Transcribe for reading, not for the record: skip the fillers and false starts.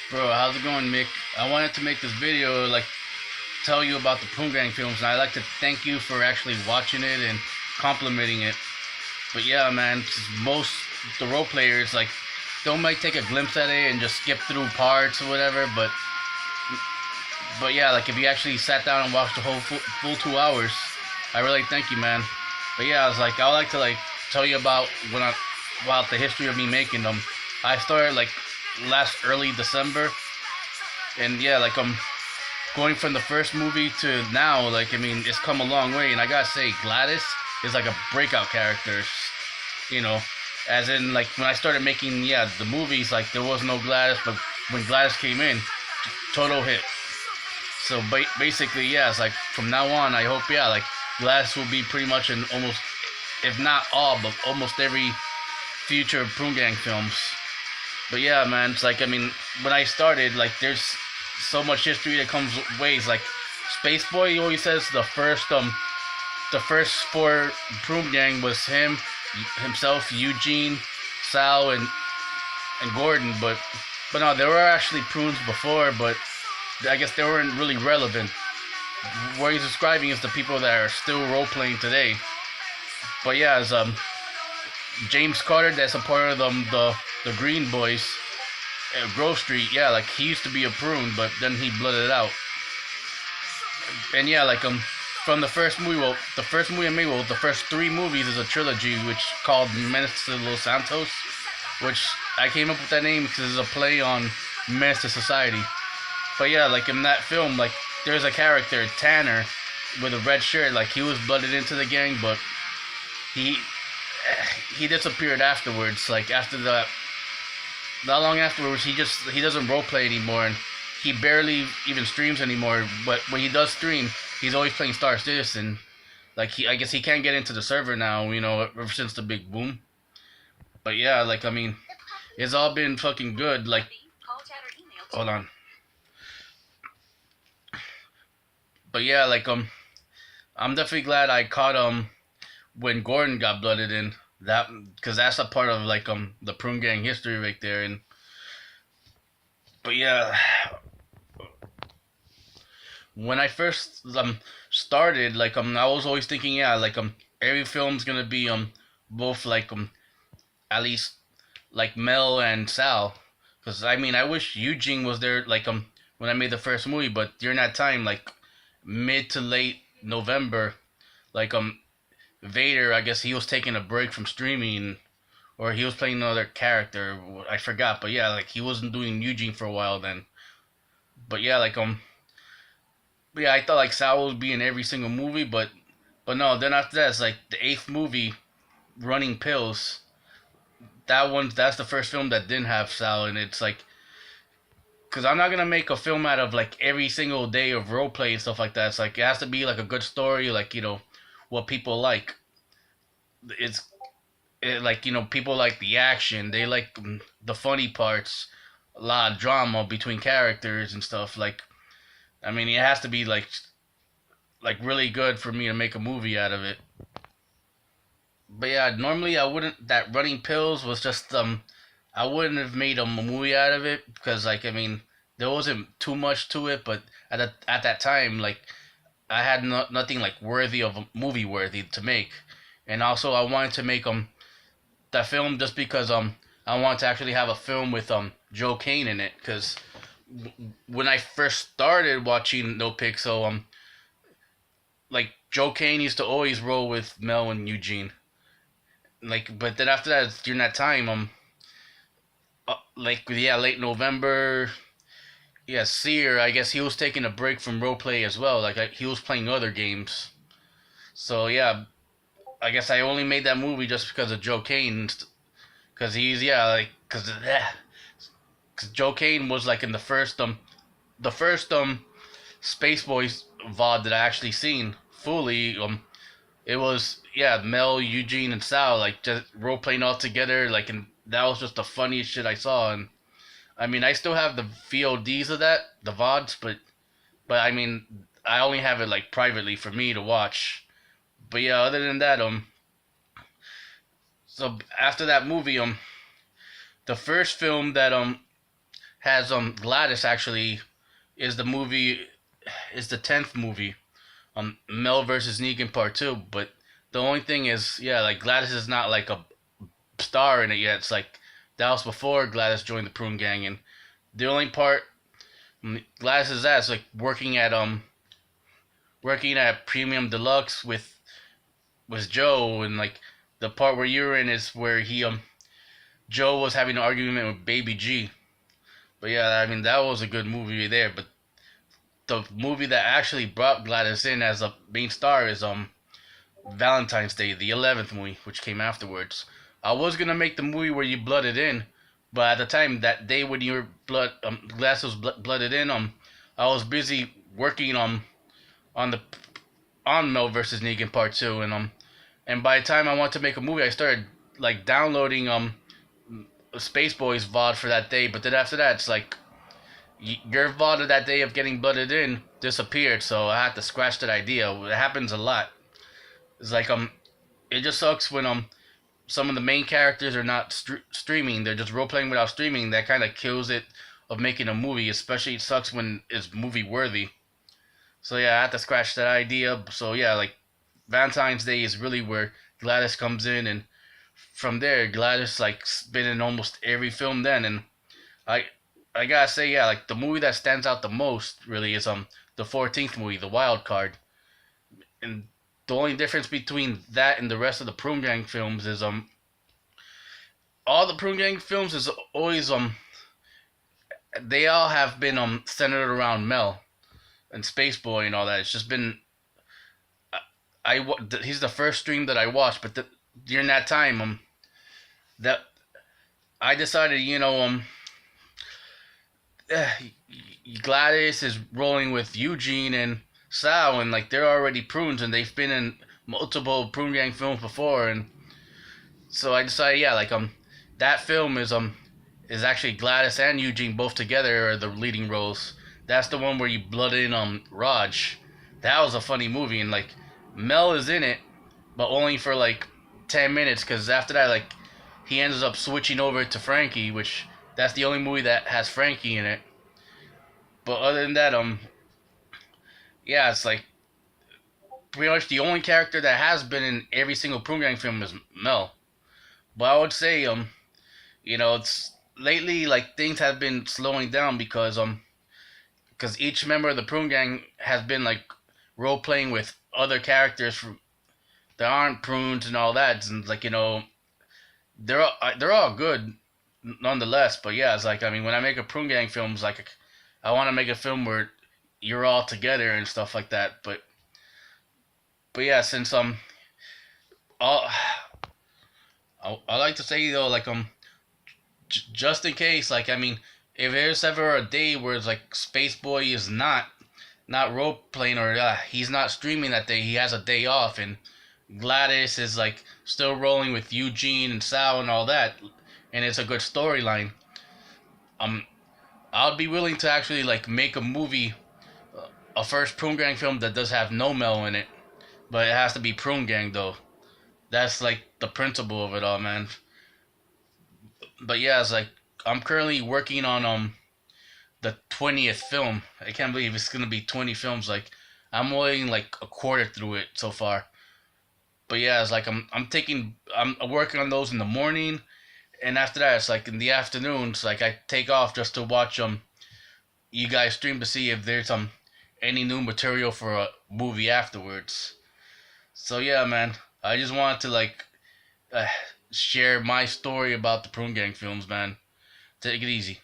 Bro, how's it going, Mick? I wanted to make this video, tell you about the Poon Gang films, and I'd like to thank you for actually watching it and complimenting it. But yeah, man, most the role players, they might take a glimpse at it and just skip through parts or whatever, but yeah, if you actually sat down and watched the whole full 2 hours, I really thank you, man. But yeah, I would like to, tell you about the history of me making them. I started, last early December, and yeah, I'm going from the first movie to now, it's come a long way. And I gotta say, Gladys is like a breakout character. You know, as in, when I started making, yeah, the movies, there was no Gladys, but when Gladys came in, total hit. So basically, yeah, it's from now on, I hope, yeah, Gladys will be pretty much in almost, if not all, but almost every future Poon Gang films. But yeah, man, when I started, there's so much history that comes ways. Space Boy, he always says the first four Poon Gang was himself, Eugene, Sal, and Gordon. But no, there were actually prunes before, but I guess they weren't really relevant. What he's describing is the people that are still role playing today. But yeah, as James Carter, that's a part of the Green Boys, Grove Street. Yeah, he used to be a prune, but then he blooded out. And yeah, from the first movie, the first movie I made, the first three movies is a trilogy, which called Menace to Los Santos, which I came up with that name because it's a play on Menace to Society. But yeah, in that film, there's a character, Tanner, with a red shirt, he was blooded into the gang, but he disappeared afterwards. After that, not long afterwards, he doesn't roleplay anymore, and he barely even streams anymore. But when he does stream, he's always playing Star Citizen. I guess he can't get into the server now, ever since the big boom. But yeah, it's all been fucking good. Hold on. But yeah, I'm definitely glad I caught when Gordon got blooded in, that because that's a part of the Prune Gang history right there. And but yeah, when I first started, I was always thinking, yeah, every film's gonna be both at least Mel and Sal, because I wish Eugene was there when I made the first movie, but during that time, mid to late November, like Vader, I guess he was taking a break from streaming, or he was playing another character. I forgot, but yeah, he wasn't doing Eugene for a while then. But yeah, but yeah, I thought Sal would be in every single movie, but no. Then after that, it's the eighth movie, Running Pills. That's the first film that didn't have Sal, and it's because I'm not gonna make a film out of every single day of role play and stuff like that. It's it has to be a good story, what people like. It's people like the action. They like the funny parts, a lot of drama between characters and stuff. It has to be really good for me to make a movie out of it. But yeah, normally I wouldn't. That Running Pills was just I wouldn't have made a movie out of it because there wasn't too much to it. But at that time, I had nothing worthy of a movie worthy to make, and also I wanted to make that film just because I wanted to actually have a film with Joe Kane in it, because when I first started watching No Pixel, Joe Kane used to always roll with Mel and Eugene. But then after that, during that time, yeah, late November, yeah, Seer, I guess he was taking a break from roleplay as well. He was playing other games. So yeah, I guess I only made that movie just because of Joe Kane, because he's, yeah, because Joe Kane was in the first Space Boys VOD that I actually seen fully. It was, yeah, Mel, Eugene, and Sal just role playing all together, and that was just the funniest shit I saw. And I still have the VODs of that, the VODs, but I only have it privately for me to watch. But yeah, other than that, so after that movie, the first film that has Gladys actually is the movie is the 10th movie, Mel versus Negan Part Two. But the only thing is, yeah, like Gladys is not like a star in it yet. It's like that was before Gladys joined the Prune Gang, and the only part Gladys is at is like working at Premium Deluxe with Joe, and like the part where you're in is where he Joe was having an argument with Baby G. But yeah, I mean that was a good movie there. But the movie that actually brought Gladys in as a main star is Valentine's Day, the 11th movie, which came afterwards. I was gonna make the movie where you blooded in, but at the time that day when your Gladys was blooded in, I was busy working on the on Mel versus Negan Part Two, and by the time I wanted to make a movie, I started like downloading Space Boys VOD for that day. But then after that, it's like your VOD of that day of getting blooded in disappeared, so I had to scratch that idea. It happens a lot. It's like it just sucks when some of the main characters are not streaming; they're just role playing without streaming. That kind of kills it of making a movie. Especially it sucks when it's movie worthy. So yeah, I had to scratch that idea. So yeah, like Valentine's Day is really where Gladys comes in, and from there, Gladys like been in almost every film then, and I I gotta say, yeah, like the movie that stands out the most really is the 14th movie, The Wild Card, and the only difference between that and the rest of the Prune Gang films is all the Prune Gang films is always they all have been centered around Mel and Space Boy and all that. It's just been he's the first stream that I watched, but during that time that I decided, uh, Gladys is rolling with Eugene and Sal, and like they're already prunes, and they've been in multiple Prune Gang films before, and so I decided, yeah, like that film is actually Gladys and Eugene both together are the leading roles. That's the one where you blood in Raj. That was a funny movie, and like Mel is in it, but only for like 10 minutes, because after that, like he ends up switching over to Frankie, which that's the only movie that has Frankie in it. But other than that, yeah, it's like pretty much the only character that has been in every single Prune Gang film is Mel. But I would say, it's lately like things have been slowing down because each member of the Prune Gang has been like role playing with other characters that aren't prunes and all that, and like they're all good nonetheless. But yeah, it's like I mean when I make a Prune Gang film, it's like I want to make a film where you're all together and stuff like that. But yeah, since all I like to say though, like just in case, like I mean, if there's ever a day where it's like Space Boy is not role playing, or he's not streaming that day, he has a day off, and Gladys is like still rolling with Eugene and Sal and all that, and it's a good storyline. Um, I'll be willing to actually like make a movie, a first Prune Gang film that does have no Mel in it, but it has to be Prune Gang though. That's like the principle of it all, man. But yeah, it's like I'm currently working on the 20th film. I can't believe it's gonna be 20 films. Like I'm only like a quarter through it so far. But yeah, it's like I'm working on those in the morning, and after that it's like in the afternoons. Like I take off just to watch you guys stream to see if there's any new material for a movie afterwards. So yeah, man, I just wanted to like uh, share my story about the Prune Gang films, man. Take it easy.